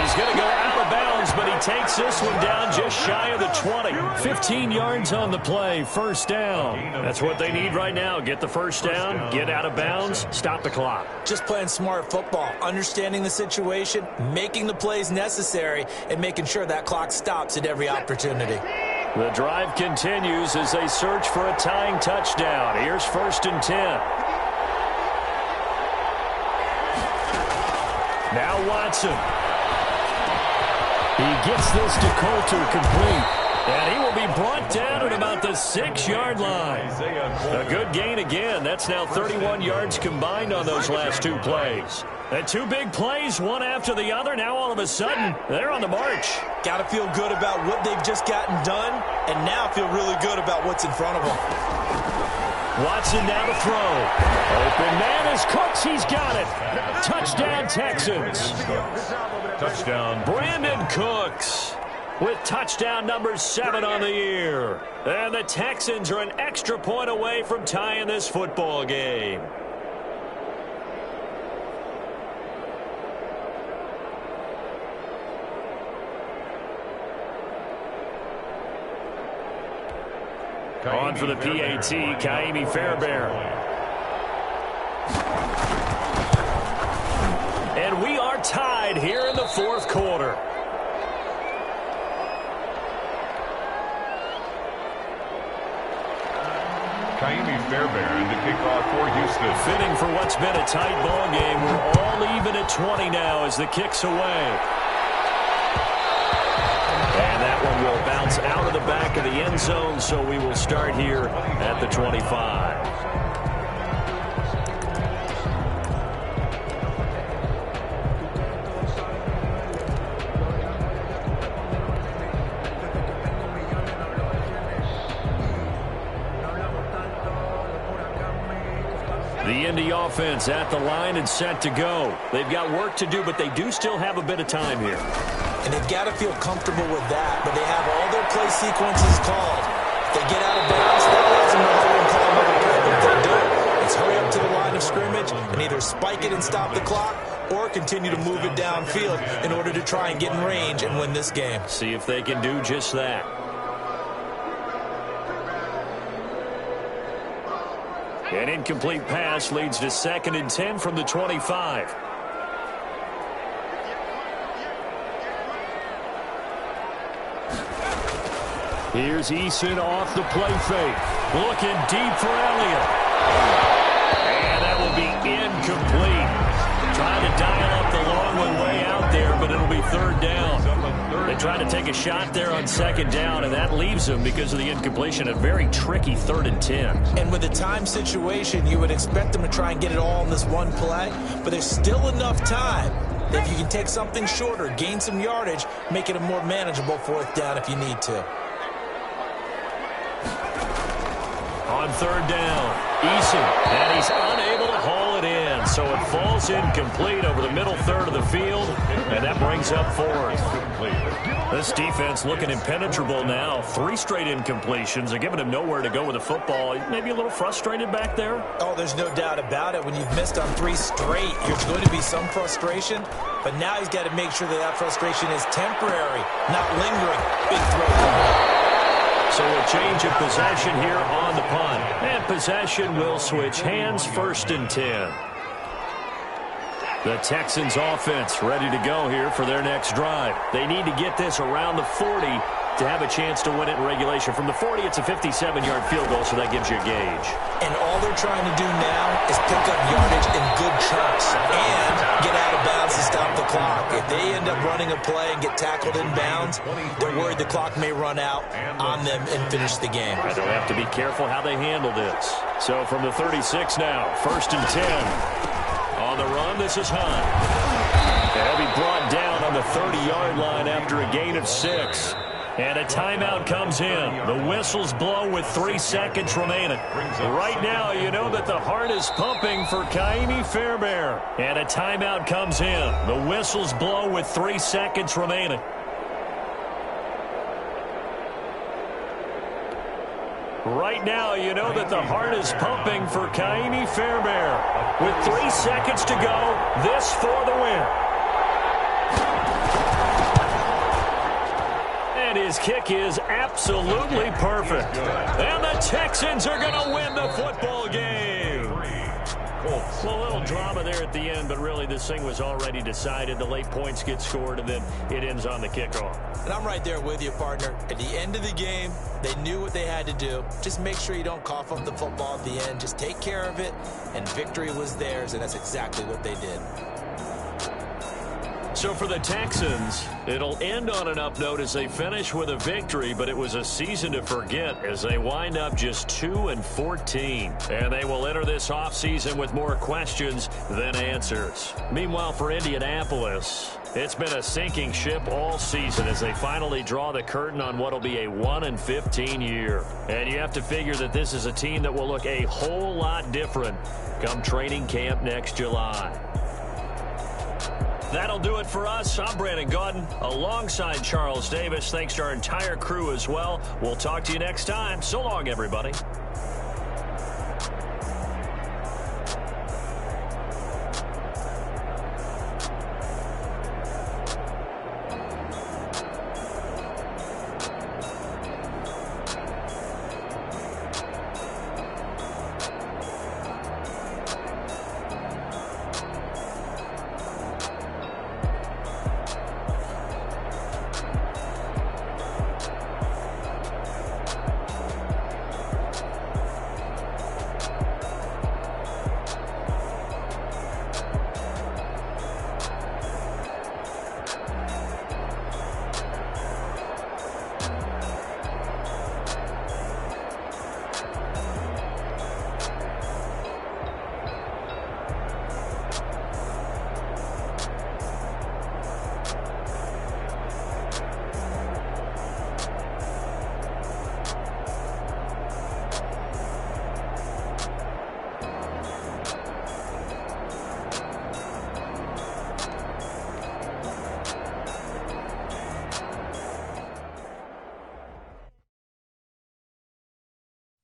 S2: He's going to go out of bounds, but he takes this one down just shy of the 20. 15 yards on the play, 1st down. That's what they need right now. Get the 1st down, get out of bounds, stop the clock.
S3: Just playing smart football, understanding the situation, making the plays necessary, and making sure that clock stops at every opportunity.
S2: The drive continues as they search for a tying touchdown. Here's 1st and 10. Now Watson. He gets this to Coulter complete. And he will be brought down at about the 6-yard line. A good gain again. That's now 31 yards combined on those last 2 plays. And 2 big plays, one after the other. Now all of a sudden, they're on the march.
S3: Got to feel good about what they've just gotten done, and now feel really good about what's in front of them.
S2: Watson now to throw. Open man is Cooks. He's got it. Touchdown, Texans.
S4: touchdown.
S2: Brandon Cooks with touchdown number 7 on the year. And the Texans are an extra point away from tying this football game. On for the PAT, Kaimi Fairbairn. And we are tied here in the fourth quarter.
S4: Kaimi Fairbairn to kick off for Houston.
S2: Fitting for what's been a tight ball game. We're all even at 20 now as the kick's away. And that one will bounce out of the back of the end zone, so we will start here at the 25. The Indy offense at the line and set to go. They've got work to do, but they do still have a bit of time here.
S3: And they've got to feel comfortable with that, but they have all their play sequences called. If they get out of bounds, that lets them know how to call another play. But if they don't, it's hurry up to the line of scrimmage and either spike it and stop the clock or continue to move it downfield in order to try and get in range and win this game.
S2: See if they can do just that. An incomplete pass leads to 2nd and 10 from the 25. Here's Eason off the play fake. Looking deep for Elliott. And that will be incomplete. Trying to dial up the long one way out there, but it'll be 3rd down. They try to take a shot there on 2nd down, and that leaves them, because of the incompletion, a very tricky 3rd and 10.
S3: And with the time situation, you would expect them to try and get it all in this one play, but there's still enough time that if you can take something shorter, gain some yardage, make it a more manageable 4th down if you need to.
S2: On 3rd down, Eason, and he's unable to haul it in, so it falls incomplete over the middle 3rd of the field, and that brings up 4th. This defense looking impenetrable now. 3 straight incompletions. They're giving him nowhere to go with the football. Maybe a little frustrated back there?
S3: Oh, there's no doubt about it. When you've missed on 3 straight, there's going to be some frustration, but now he's got to make sure that that frustration is temporary, not lingering. Big throw.
S2: So a change of possession here on the punt. And possession will switch hands, 1st and 10. The Texans offense ready to go here for their next drive. They need to get this around the 40 to have a chance to win it in regulation. From the 40, it's a 57-yard field goal, so that gives you a gauge.
S3: And all they're trying to do now is pick up yardage in good chunks and get out of bounds to stop the clock. If they end up running a play and get tackled in bounds, they're worried the clock may run out on them and finish the game.
S2: They'll have to be careful how they handle this. So from the 36 now, 1st and 10. On the run, this is Hunt. He'll be brought down on the 30-yard line after a gain of 6. And a timeout comes in. The whistles blow with 3 seconds remaining. Right now, you know that the heart is pumping for Kaimi Fairbairn. And a timeout comes in. The whistles blow with 3 seconds remaining. Right now, you know that the heart is pumping for Kaimi Fairbairn. With 3 seconds to go, this for the win. And his kick is absolutely perfect. And the Texans are going to win the football game. Well, a little drama there at the end, but really this thing was already decided. The late points get scored, and then it ends on the kickoff.
S3: And I'm right there with you, partner. At the end of the game, they knew what they had to do. Just make sure you don't cough up the football at the end. Just take care of it, and victory was theirs, and that's exactly what they did.
S2: So for the Texans, it'll end on an up note as they finish with a victory, but it was a season to forget as they wind up just 2-14. And they will enter this offseason with more questions than answers. Meanwhile, for Indianapolis, it's been a sinking ship all season as they finally draw the curtain on what will be a 1-15 year. And you have to figure that this is a team that will look a whole lot different come training camp next July. That'll do it for us. I'm Brandon Gaudin alongside Charles Davis. Thanks to our entire crew as well. We'll talk to you next time. So long, everybody.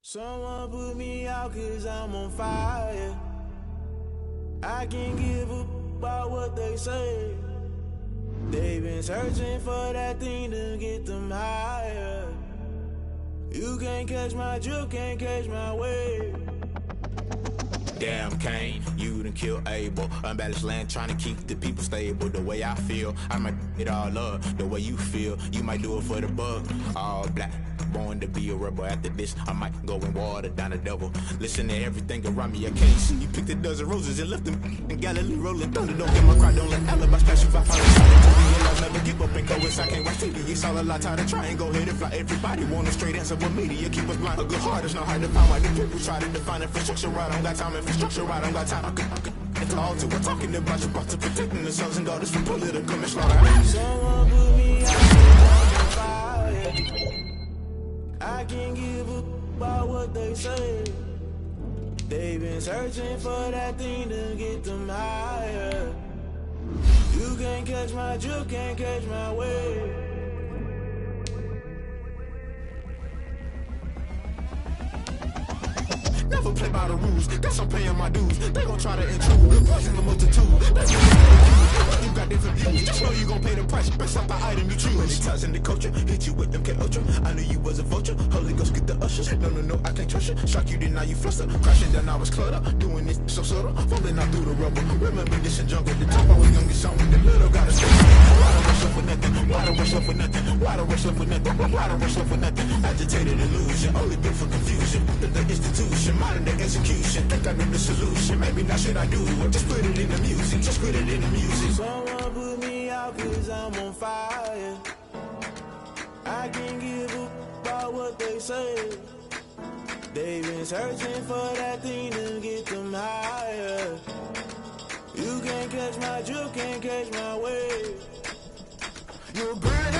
S5: Someone put me out 'cause I'm on fire. I can't give up about what they say. They've been searching for that thing to get them higher. You can't catch my drift, can't catch my wave.
S6: Damn, Kane, you done killed Abel. Unbalanced land, trying to keep the people stable. The way I feel, I might it all up. The way you feel, you might do it for the bug. All black, born to be a rebel. After this, I might go and water down the devil. Listen to everything around me, I can't see. You picked a dozen roses and left them in Galilee rolling thunder. Don't get my cry, don't let alibi special if I find it. Never give up and go inside, can't watch TV. It's all a lot, tired of trying, go ahead and fly. Everybody want a straight answer with media. Keep us blind, a good heart is not hard to find. Why the people try to define infrastructure right? I don't got time, infrastructure right, I don't got time. I could it's all to we're talking about you, about to protecting the sons and daughters from political and slaughter.
S5: Someone put me out on fire. I can't give up about what they say. They've been searching for that thing to get them higher. You can't catch my drift, can't catch my wave.
S6: Never play by the rules, guess I'm paying my dues. They gon' try to intrude, poison the multitude. That's you got different views, just know you gon' pay the price based off the item you choose. Many times in the culture, hit you with them K-Ultra. I knew you was a vulture, Holy Ghost get the ushers. No, I can't trust you, shock you, then now you fluster. Crashing down, I was cluttered, doing this so subtle. Falling out through the rubble, remember this in jungle. The top I was young and song with the little gotta stay. Why don't rush up for nothing, why don't rush up for nothing, why don't rush up for nothing, why don't rush up for nothing. Agitated illusion, only built for confusion. The institution, modern day execution. Think I know the solution, maybe not should I do it. Just put it in the music, just put it in the music.
S5: Someone put me out cause I'm on fire. I can't give up about what they say. They've been searching for that thing to get them higher. You can't catch my drift, can't catch my wave.
S6: You're a great